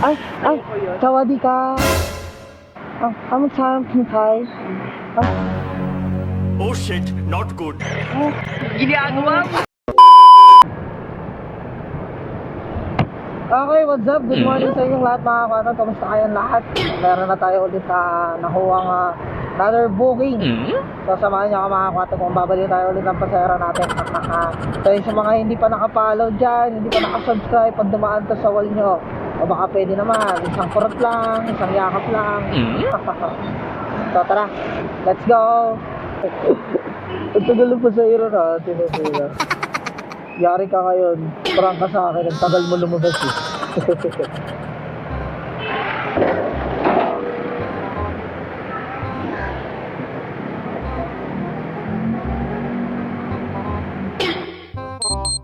Ay, ay, sawadi ka. Ang sarap ng Thai. Oh shit, not good. Ginagawa mo. Okay, what's up? Good morning sa inyong lahat mga kawanan. Kamusta kayong lahat? Meron na tayo ulit nakuha another booking. So samahan nyo ako mga kawanan kung babalik tayo ulit ng pasera natin. So yung sa mga hindi pa nakapollow dyan, hindi pa nakasubscribe, pag dumaan to sa wall nyo, o baka pwede naman, isang kurot lang, isang yakap lang. So tara, let's go. Ang tagal ng pasahero natin. Yari ka ngayon, parang ka sa akin, ang tagal mo lumabas eh.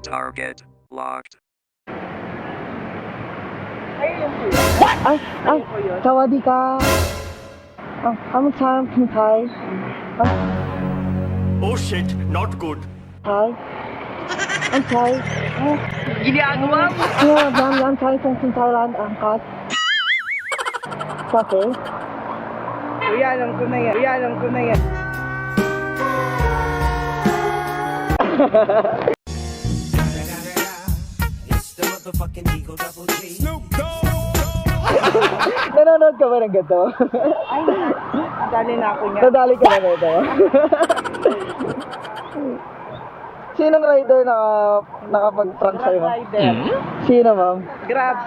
Target locked. Ay, sawadi ka. Ang sarap ng Thai. Oh shit, not good. Thai. Ang Thai. Ginagawa mo. Ang Thai from Thailand, angkat. Okay. Kuya, alam ko na yan. It's the motherfucking Eagle Double G. Snoop Dogg. Nanonood ka ba ng gato? Ay, dali na ako niya. Nadali ka na nito. Sinong rider nakapag-prank sa'yo, ma'am? Rider. Sino, ma'am? Grab.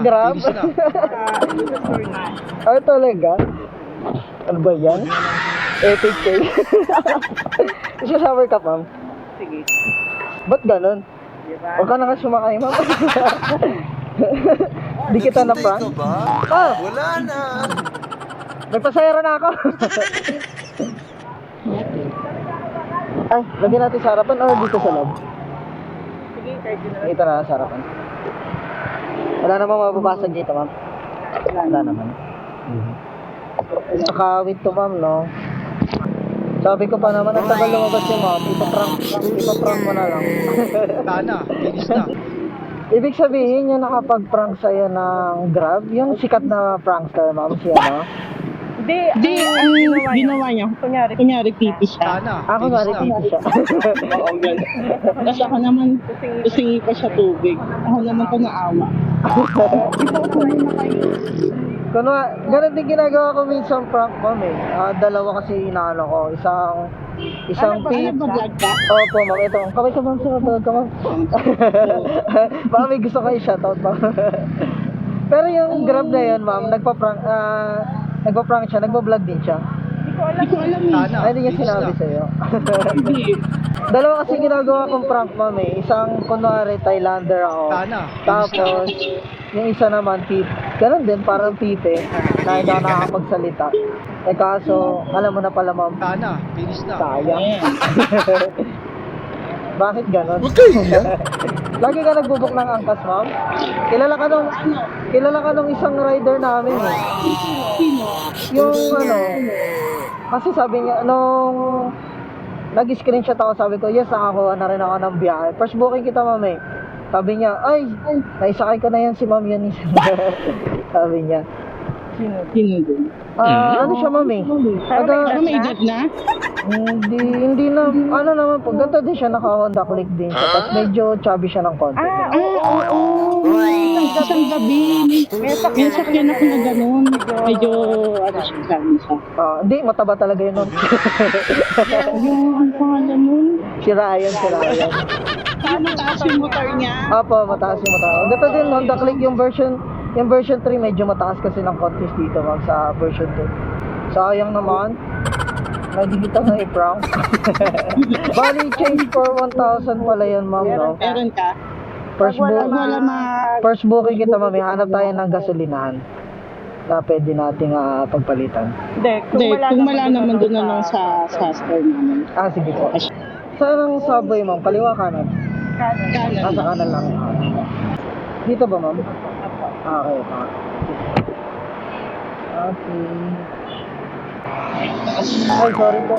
Grab? Store na. Ay, talaga? Ano ba yan? Epic cake. Isa-shower ka, ma'am? Sige. Ba't ganun? Diba? Huwag ka na ka sumakay, ma'am. Di kita na-prank? Wala na. Nagpasayara na ako. Ay, lagyan natin sa harapan o dito sa loob? Sige, kahit yun na. Dito na sa harapan. Wala namang mababasag dito, ma'am. Wala naman. Nakawit to, ma'am, no? Sabi ko pa naman, ang tagal lumabas yung ma'am. Ipaprank mo na lang. Tana, finish na. Ibig sabihin, yung nakapag-prank sa'yo ng Grab, yung sikat na prankster, ma'am, siya, no? Hindi, ang ginawa niya. Kunyari pipi siya. Tana, Ako nga rin dito siya. Oo, gano'n. Tapos ako naman, kusingi pa siya tubig. Ako naman ko naawa. Ganun din ginagawa ko minsan prank, ma'am, eh. Dalawa kasi inaano ko. Isang Ano ba vlog ka? Opo, ma'am. Ito. Kamay ka, ma'am. Sinatawag ka, ma'am. Baka may gusto kayo shoutout, ma'am. Pero yung Grab na yun, ma'am, nagpa-prank siya, nagpa-vlog din siya. Hindi ko alam eh. Tana, Ay, hindi niya sinabi sa'yo. Hindi. Dalawa kasi ginagawa kong prank, ma'am, eh. Isang, kunwari, Thailander ako. Tana, Tapos, yung isa naman, ganun din, parang pipe, na hindi ako nakakapagsalita. Eh kaso, alam mo na pala, ma'am, Tana, finish na. sayang. Bakit ganun? Lagi ka nagbubuk ng angkas, ma'am? Kilala ka nung isang rider namin, eh. Sino? Yung kasi sabi niya, nung nag-screenshot ako, sabi ko, yes, nakakuha na rin ako ng biyahe. First booking kita, ma'am, eh. Sabi niya, ay, naisakay ko na yan si ma'am yan. Sabi niya. Sino din? Ano siya, ma'am, eh? May edad na? Hindi na, ano naman po, ganito din siya, naka-Honda Click din siya. Tapos medyo chubby siya ng konti. Oo. Isang gabi. May sakyan ako na gano'n. Medyo, siya, gano'n siya. Hindi, mataba talaga yun, ma'am. Yung pangalan nun? Si Ryan. Mataas yung motor niya. Apo, mataas yung mataas. Ganito din, Honda Click yung version 3, medyo mataas kasi ng kontis dito, ma'am, sa version 2. Sayang naman. Hindi kita na i-prank. Bali, change for 1,000 pala yun, ma'am, no? Meron ka? First booking kita, ma'am. Hanap tayo ng gasolinahan na pwede nating pagpalitan. Hindi, kung wala naman doon na lang sa store namin. Sige po. Saan ang subway, ma'am? Kaliwa, kanan? Kanan. Sa kanan lang. Dito ba, ma'am? Okay. Ay, sorry po.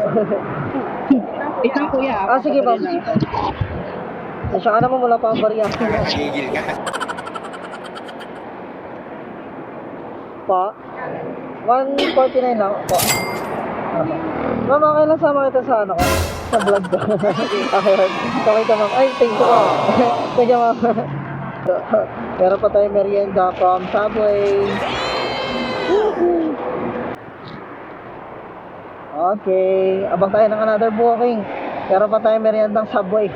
Isang kuya. Sige, ma'am. Siya ka naman, wala pa ang barya. Gigil ka. po. 149 lang po. Okay. Ma'am, okay lang sama kita sa ano ko? Sa vlog ko. Okay, okay ka ma'am. Ay, thank you ma'am. Thank you ma'am. Meron pa tayo merienda from Subway. Okay, abang tayo ng another booking. Meron pa tayo meriendang Subway.